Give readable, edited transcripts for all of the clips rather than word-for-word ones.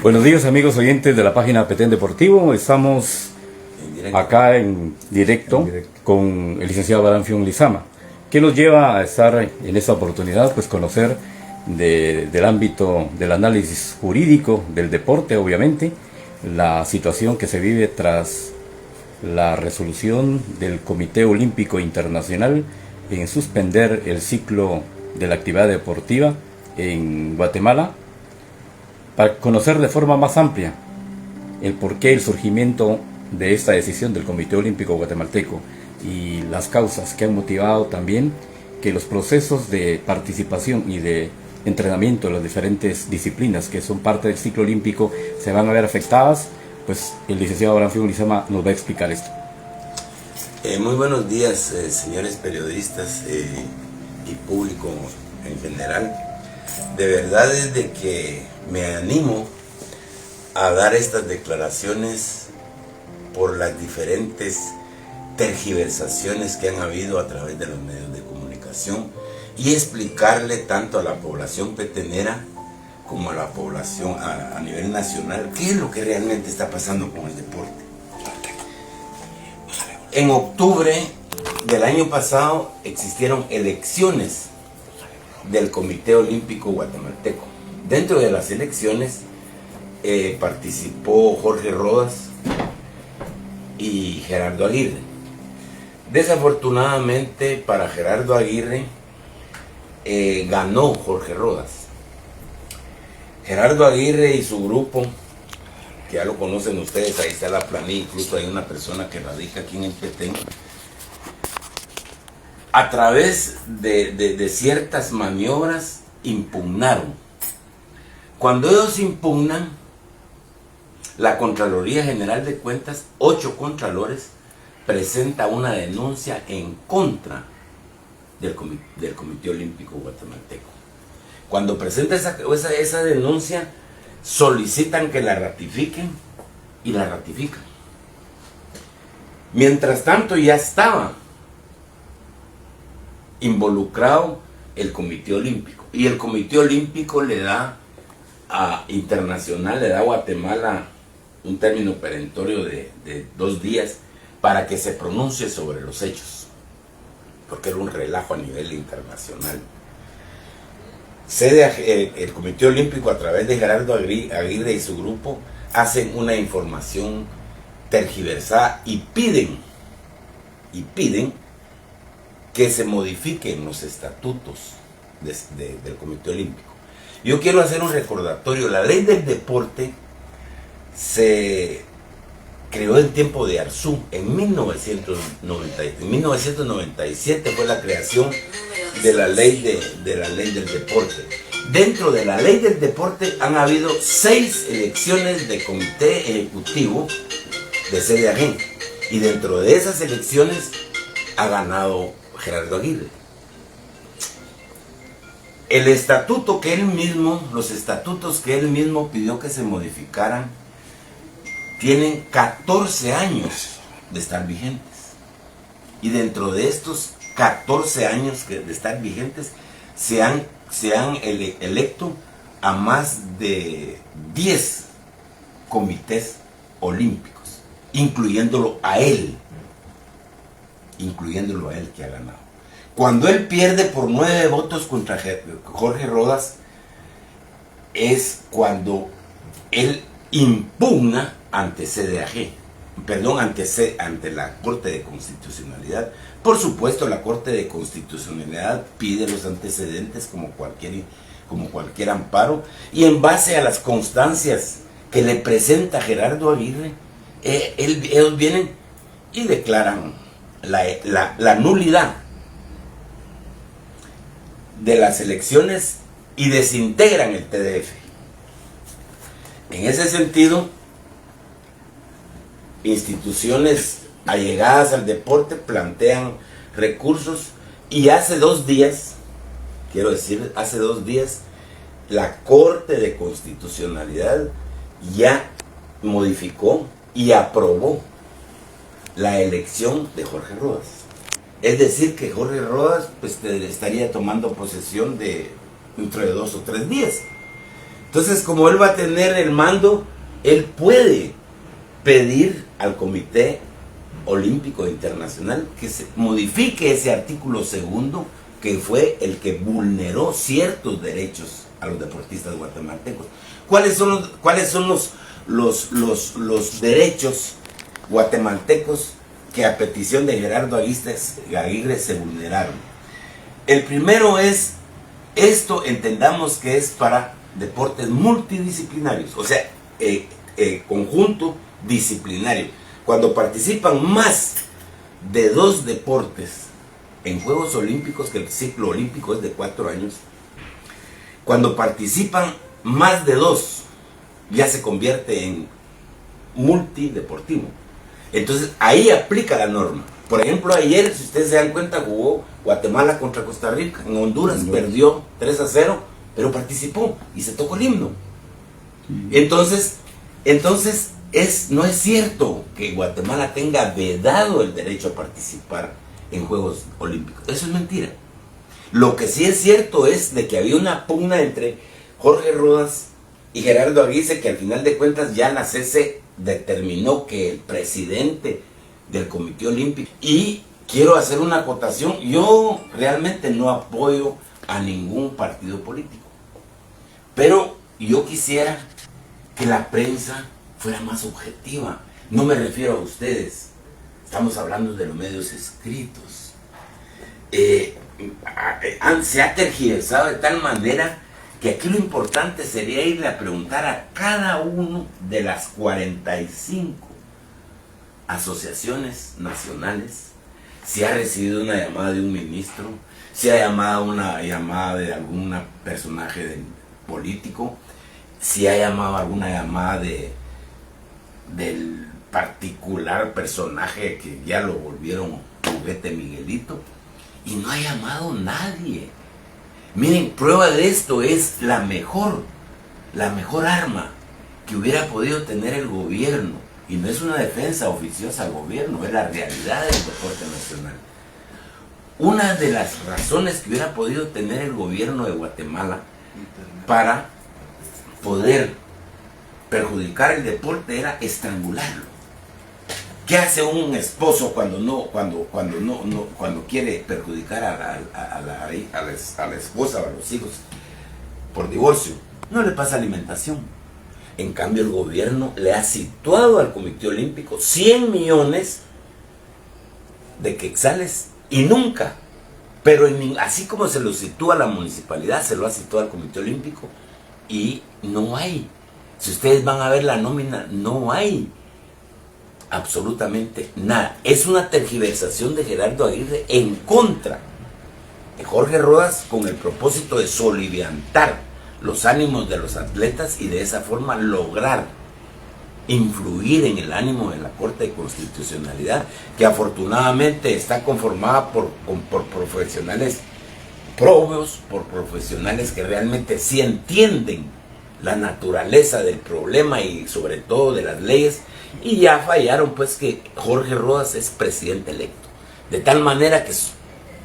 Buenos días, amigos oyentes de la página Petén Deportivo. Estamos acá en directo con el licenciado Abraham Fion Lizama, que nos lleva a estar en esta oportunidad, pues conocer del ámbito del análisis jurídico del deporte, obviamente, la situación que se vive tras la resolución del Comité Olímpico Internacional en suspender el ciclo de la actividad deportiva en Guatemala, para conocer de forma más amplia el porqué, el surgimiento de esta decisión del Comité Olímpico Guatemalteco y las causas que han motivado también que los procesos de participación y de entrenamiento de las diferentes disciplinas que son parte del ciclo olímpico se van a ver afectadas. Pues el licenciado Abraham Fion Lizama nos va a explicar esto. Muy buenos días, señores periodistas y público en general. De verdad es de que me animo a dar estas declaraciones por las diferentes tergiversaciones que han habido a través de los medios de comunicación y explicarle tanto a la población petenera como a la población a nivel nacional qué es lo que realmente está pasando con el deporte. En octubre del año pasado existieron elecciones del Comité Olímpico Guatemalteco. Dentro de las elecciones participó Jorge Rodas y Gerardo Aguirre. Desafortunadamente para Gerardo Aguirre ganó Jorge Rodas. Gerardo Aguirre y su grupo, que ya lo conocen ustedes, ahí está la planilla, incluso hay una persona que radica aquí en el Petén, a través de ciertas maniobras impugnaron. Cuando ellos impugnan, la Contraloría General de Cuentas, 8 contralores, presenta una denuncia en contra del Comité Olímpico Guatemalteco. Cuando presenta esa denuncia, solicitan que la ratifiquen y la ratifican. Mientras tanto ya estaba involucrado el Comité Olímpico y el Comité Olímpico le da internacional, le da a Guatemala un término perentorio de 2 días para que se pronuncie sobre los hechos, porque era un relajo a nivel internacional. El Comité Olímpico, a través de Gerardo Aguirre y su grupo, hacen una información tergiversada y piden que se modifiquen los estatutos del Comité Olímpico. Yo quiero hacer un recordatorio. La ley del deporte se creó en tiempo de Arzú, en 1997 fue la creación de la ley del deporte. Dentro de la ley del deporte han habido 6 elecciones de comité ejecutivo de CDAG, y dentro de esas elecciones ha ganado Gerardo Aguirre. Los estatutos que él mismo pidió que se modificaran tienen 14 años de estar vigentes. Y dentro de estos 14 años de estar vigentes se han electo a más de 10 comités olímpicos, incluyéndolo a él que ha ganado. Cuando él pierde por 9 votos contra Jorge Rodas, es cuando él impugna ante CDAG, ante la Corte de Constitucionalidad. Por supuesto, la Corte de Constitucionalidad pide los antecedentes como cualquier amparo, y en base a las constancias que le presenta Gerardo Aguirre, ellos vienen y declaran la nulidad de las elecciones y desintegran el TDF. En ese sentido, instituciones allegadas al deporte plantean recursos, y hace 2 días, la Corte de Constitucionalidad ya modificó y aprobó la elección de Jorge Rodas. Es decir, que Jorge Rodas estaría tomando posesión dentro de 2 o 3 días. Entonces, como él va a tener el mando, él puede pedir al Comité Olímpico Internacional que se modifique ese artículo segundo, que fue el que vulneró ciertos derechos a los deportistas guatemaltecos. ¿Cuáles son los derechos guatemaltecos que a petición de Gerardo Aguirre se vulneraron? El primero es, esto entendamos que es para deportes multidisciplinarios, o sea, conjunto disciplinario. Cuando participan más de 2 deportes en Juegos Olímpicos, que el ciclo olímpico es de 4 años, cuando participan más de 2, ya se convierte en multideportivo. Entonces ahí aplica la norma. Por ejemplo, ayer, si ustedes se dan cuenta, jugó Guatemala contra Costa Rica. En Honduras perdió 3-0, pero participó y se tocó el himno. Entonces no es cierto que Guatemala tenga vedado el derecho a participar en Juegos Olímpicos. Eso es mentira. Lo que sí es cierto es de que había una pugna entre Jorge Rodas y Gerardo Aguirre, que al final de cuentas ya la CC determinó que el presidente del Comité Olímpico. Y quiero hacer una acotación: yo realmente no apoyo a ningún partido político, pero yo quisiera que la prensa fuera más objetiva. No me refiero a ustedes, estamos hablando de los medios escritos. Se ha tergiversado de tal manera que aquí lo importante sería irle a preguntar a cada uno de las 45 asociaciones nacionales si ha recibido una llamada de un ministro, si ha llamado una llamada de algún personaje político, si ha llamado alguna llamada del particular personaje que ya lo volvieron juguete Miguelito, y no ha llamado nadie. Miren, prueba de esto es la mejor arma que hubiera podido tener el gobierno, y no es una defensa oficiosa al gobierno, es la realidad del deporte nacional. Una de las razones que hubiera podido tener el gobierno de Guatemala para poder perjudicar el deporte era estrangularlo. ¿Qué hace un esposo cuando quiere perjudicar a la esposa o a los hijos por divorcio? No le pasa alimentación. En cambio, el gobierno le ha situado al Comité Olímpico 100 millones de quetzales y nunca, pero así como se lo sitúa a la municipalidad, se lo ha situado al Comité Olímpico y no hay. Si ustedes van a ver la nómina, no hay absolutamente nada. Es una tergiversación de Gerardo Aguirre en contra de Jorge Rodas, con el propósito de soliviantar los ánimos de los atletas y de esa forma lograr influir en el ánimo de la Corte de Constitucionalidad, que afortunadamente está conformada por profesionales probios, por profesionales que realmente sí entienden la naturaleza del problema y sobre todo de las leyes, y ya fallaron pues que Jorge Rodas es presidente electo, de tal manera que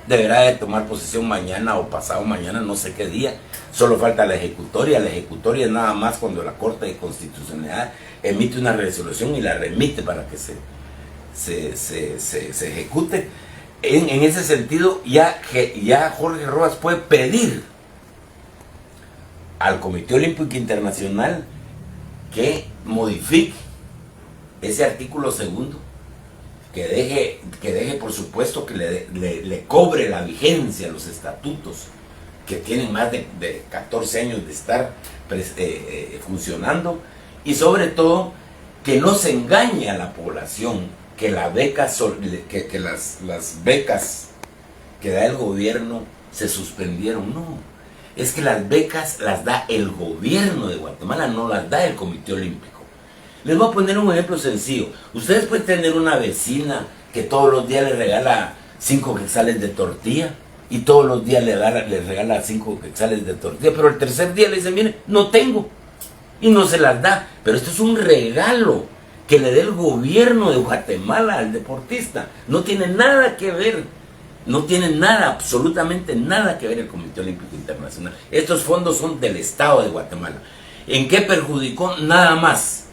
deberá de tomar posesión mañana o pasado mañana, no sé qué día. Solo falta la ejecutoria es nada más cuando la Corte de Constitucionalidad emite una resolución y la remite para que se ejecute. En ese sentido, ya Jorge Rodas puede pedir al Comité Olímpico Internacional que modifique ese artículo segundo, que deje por supuesto que le cobre la vigencia a los estatutos que tienen más de 14 años de estar funcionando, y sobre todo que no se engañe a la población que las becas que da el gobierno se suspendieron. No, es que las becas las da el gobierno de Guatemala, no las da el Comité Olímpico. Les voy a poner un ejemplo sencillo. Ustedes pueden tener una vecina que todos los días les regala 5 quetzales de tortilla, y todos los días les regala 5 quetzales de tortilla, pero el tercer día le dicen, mire, no tengo, y no se las da. Pero esto es un regalo que le dé el gobierno de Guatemala al deportista. No tiene nada que ver, no tiene nada, absolutamente nada que ver el Comité Olímpico Internacional. Estos fondos son del Estado de Guatemala. ¿En qué perjudicó? Nada más.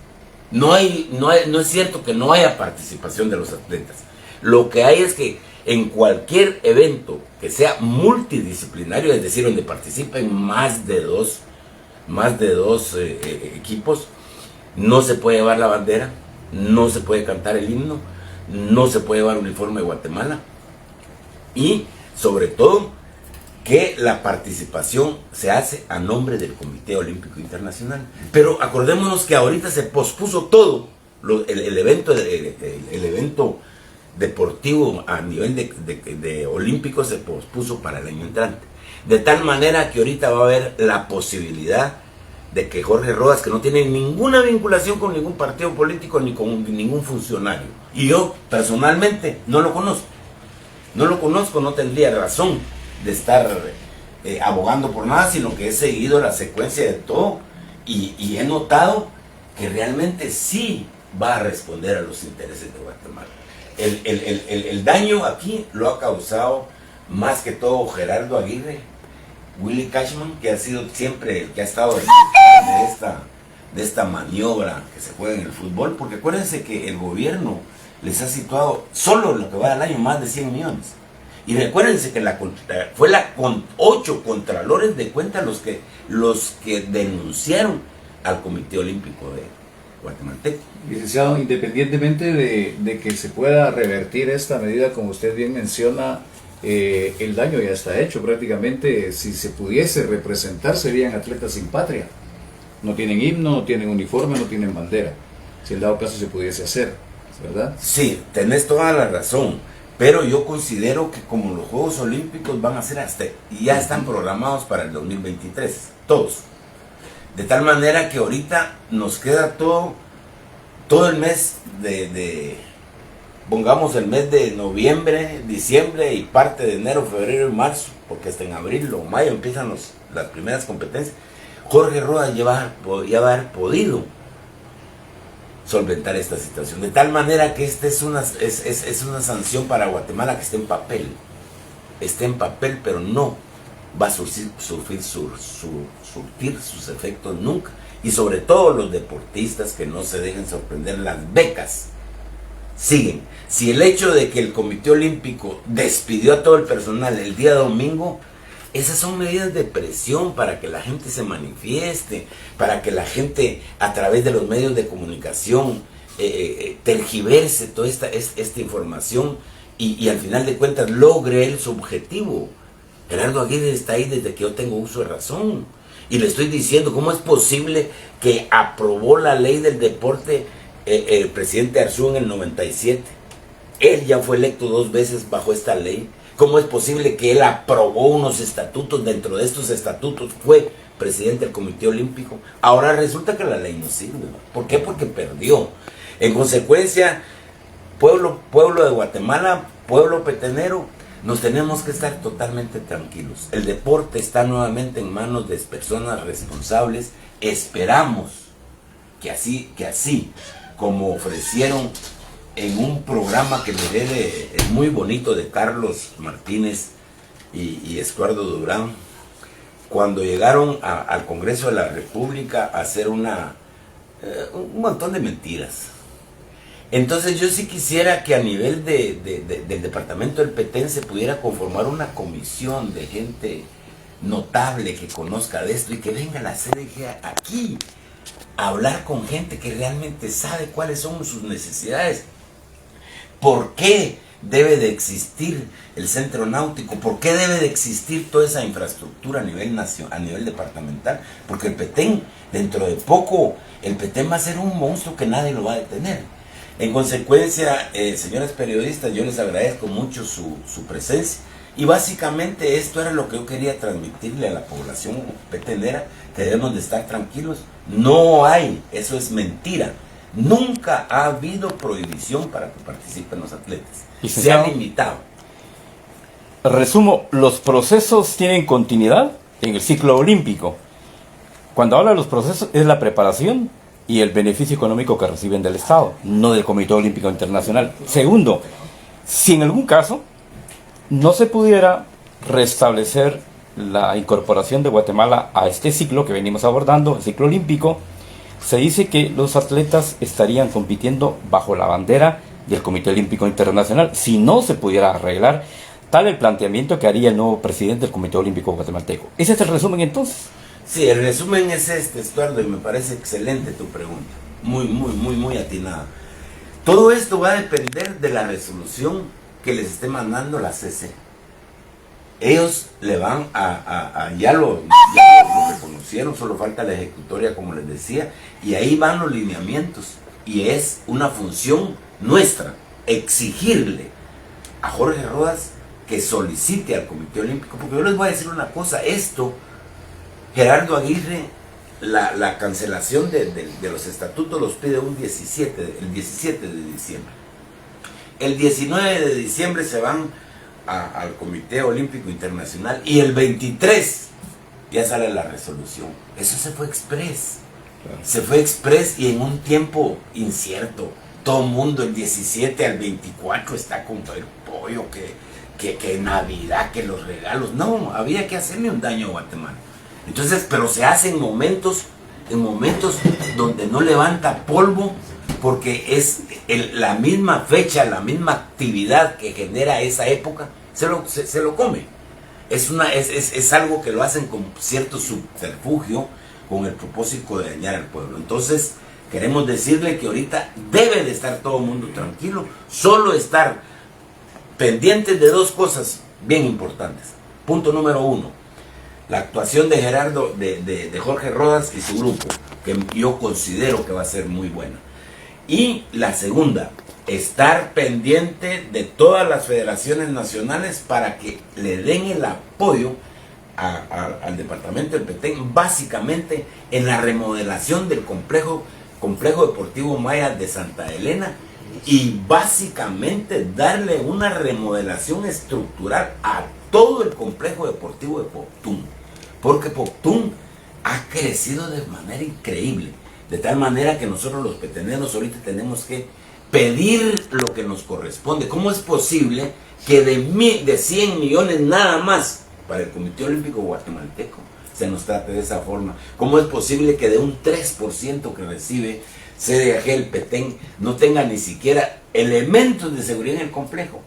No es cierto que no haya participación de los atletas. Lo que hay es que en cualquier evento que sea multidisciplinario, es decir, donde participen más de dos equipos, no se puede llevar la bandera, no se puede cantar el himno, no se puede llevar uniforme de Guatemala y sobre todo que la participación se hace a nombre del Comité Olímpico Internacional. Pero acordémonos que ahorita se pospuso todo, el evento deportivo a nivel de olímpico se pospuso para el año entrante. De tal manera que ahorita va a haber la posibilidad de que Jorge Rodas, que no tiene ninguna vinculación con ningún partido político ni con ningún funcionario, y yo personalmente no lo conozco, no tendría razón de estar abogando por nada, sino que he seguido la secuencia de todo y he notado que realmente sí va a responder a los intereses de Guatemala. El daño aquí lo ha causado más que todo Gerardo Aguirre, Willy Cashman, que ha sido siempre el que ha estado de esta maniobra que se juega en el fútbol, porque acuérdense que el gobierno les ha situado solo en lo que va del año más de 100 millones. Y recuérdense que fue con 8 contralores de cuentas los que denunciaron al Comité Olímpico de guatemalteco. Licenciado, independientemente de que se pueda revertir esta medida, como usted bien menciona, el daño ya está hecho prácticamente. Si se pudiese representar, serían atletas sin patria. No tienen himno, no tienen uniforme, no tienen bandera. Si en dado caso se pudiese hacer, ¿verdad? Sí, tenés toda la razón. Pero yo considero que como los Juegos Olímpicos van a ser y ya están programados para el 2023, todos. De tal manera que ahorita nos queda todo el mes pongamos el mes de noviembre, diciembre y parte de enero, febrero y marzo, porque hasta en abril o mayo empiezan las primeras competencias. Jorge Rodas ya va a haber podido solventar esta situación, de tal manera que esta es una sanción para Guatemala que está en papel, pero no va a surtir sus efectos nunca, y sobre todo los deportistas que no se dejen sorprender, las becas siguen. Si el hecho de que el Comité Olímpico despidió a todo el personal el día domingo, esas son medidas de presión para que la gente se manifieste, para que la gente a través de los medios de comunicación tergiverse toda esta información y al final de cuentas logre él su objetivo. Gerardo Aguirre está ahí desde que yo tengo uso de razón y le estoy diciendo cómo es posible que aprobó la ley del deporte el presidente Arzú en el 97. Él ya fue electo 2 veces bajo esta ley. ¿Cómo es posible que él aprobó unos estatutos? Dentro de estos estatutos fue presidente del Comité Olímpico. Ahora resulta que la ley no sirve. ¿Por qué? Porque perdió. En consecuencia, pueblo de Guatemala, pueblo petenero, nos tenemos que estar totalmente tranquilos. El deporte está nuevamente en manos de personas responsables. Esperamos que así como ofrecieron en un programa que miré muy bonito de Carlos Martínez y Estuardo Durán, cuando llegaron al Congreso de la República a hacer un montón de mentiras. Entonces yo sí quisiera que a nivel del departamento del Petén se pudiera conformar una comisión de gente notable que conozca de esto y que venga a la CDG aquí a hablar con gente que realmente sabe cuáles son sus necesidades. ¿Por qué debe de existir el centro náutico? ¿Por qué debe de existir toda esa infraestructura a nivel departamental? Porque el Petén, dentro de poco, el Petén va a ser un monstruo que nadie lo va a detener. En consecuencia, señores periodistas, yo les agradezco mucho su presencia. Y básicamente esto era lo que yo quería transmitirle a la población petenera, que debemos de estar tranquilos. No hay, eso es mentira. Nunca ha habido prohibición para que participen los atletas. Se ha limitado. Resumo, los procesos tienen continuidad en el ciclo olímpico. Cuando habla de los procesos es la preparación y el beneficio económico que reciben del Estado, no del Comité Olímpico Internacional. Segundo, si en algún caso no se pudiera restablecer la incorporación de Guatemala a este ciclo que venimos abordando, el ciclo olímpico, se dice que los atletas estarían compitiendo bajo la bandera del Comité Olímpico Internacional, si no se pudiera arreglar tal el planteamiento que haría el nuevo presidente del Comité Olímpico Guatemalteco. ¿Ese es el resumen entonces? Sí, el resumen es este, Estuardo, y me parece excelente tu pregunta. Muy atinada. Todo esto va a depender de la resolución que les esté mandando la CC. Ellos le van ya lo reconocieron, solo falta la ejecutoria, como les decía, y ahí van los lineamientos. Y es una función nuestra, exigirle a Jorge Rodas que solicite al Comité Olímpico, porque yo les voy a decir una cosa, esto, Gerardo Aguirre, la cancelación de los estatutos los pide el 17 de diciembre. El 19 de diciembre se van al Comité Olímpico Internacional y el 23 ya sale la resolución. Eso se fue express. Claro. Se fue express y en un tiempo incierto. Todo el mundo el 17 al 24 está con todo el pollo, que Navidad, que los regalos. No, había que hacerle un daño a Guatemala. Entonces, pero se hace en momentos donde no levanta polvo, porque es la misma fecha, la misma actividad que genera esa época, se lo come. Es algo que lo hacen con cierto subterfugio, con el propósito de dañar al pueblo. Entonces, queremos decirle que ahorita debe de estar todo el mundo tranquilo, solo estar pendientes de dos cosas bien importantes. Punto número 1, la actuación de Gerardo, de Jorge Rodas y su grupo, que yo considero que va a ser muy buena. Y la segunda, estar pendiente de todas las federaciones nacionales para que le den el apoyo al departamento del Petén, básicamente en la remodelación del complejo deportivo Maya de Santa Elena, y básicamente darle una remodelación estructural a todo el complejo deportivo de Poctún, porque Poctún ha crecido de manera increíble, de tal manera que nosotros los peteneros ahorita tenemos que pedir lo que nos corresponde. ¿Cómo es posible que de 100 millones nada más para el Comité Olímpico Guatemalteco se nos trate de esa forma? ¿Cómo es posible que de un 3% que recibe CDAG el Petén no tenga ni siquiera elementos de seguridad en el complejo?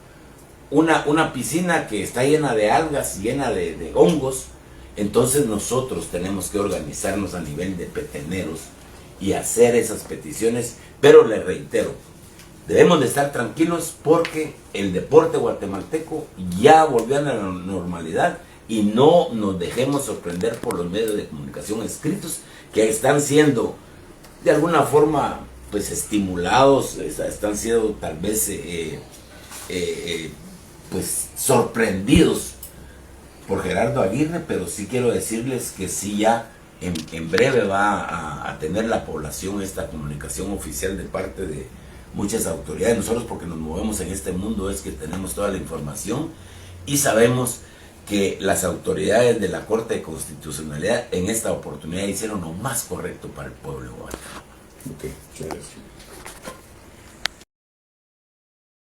Una piscina que está llena de algas, llena de hongos. Entonces nosotros tenemos que organizarnos a nivel de peteneros y hacer esas peticiones, pero les reitero, debemos de estar tranquilos porque el deporte guatemalteco ya volvió a la normalidad, y no nos dejemos sorprender por los medios de comunicación escritos que están siendo de alguna forma pues estimulados, están siendo tal vez pues sorprendidos por Gerardo Aguirre, pero sí quiero decirles que sí, ya en breve va a tener la población esta comunicación oficial de parte de muchas autoridades. Nosotros, porque nos movemos en este mundo, es que tenemos toda la información y sabemos que las autoridades de la Corte de Constitucionalidad en esta oportunidad hicieron lo más correcto para el pueblo. Okay,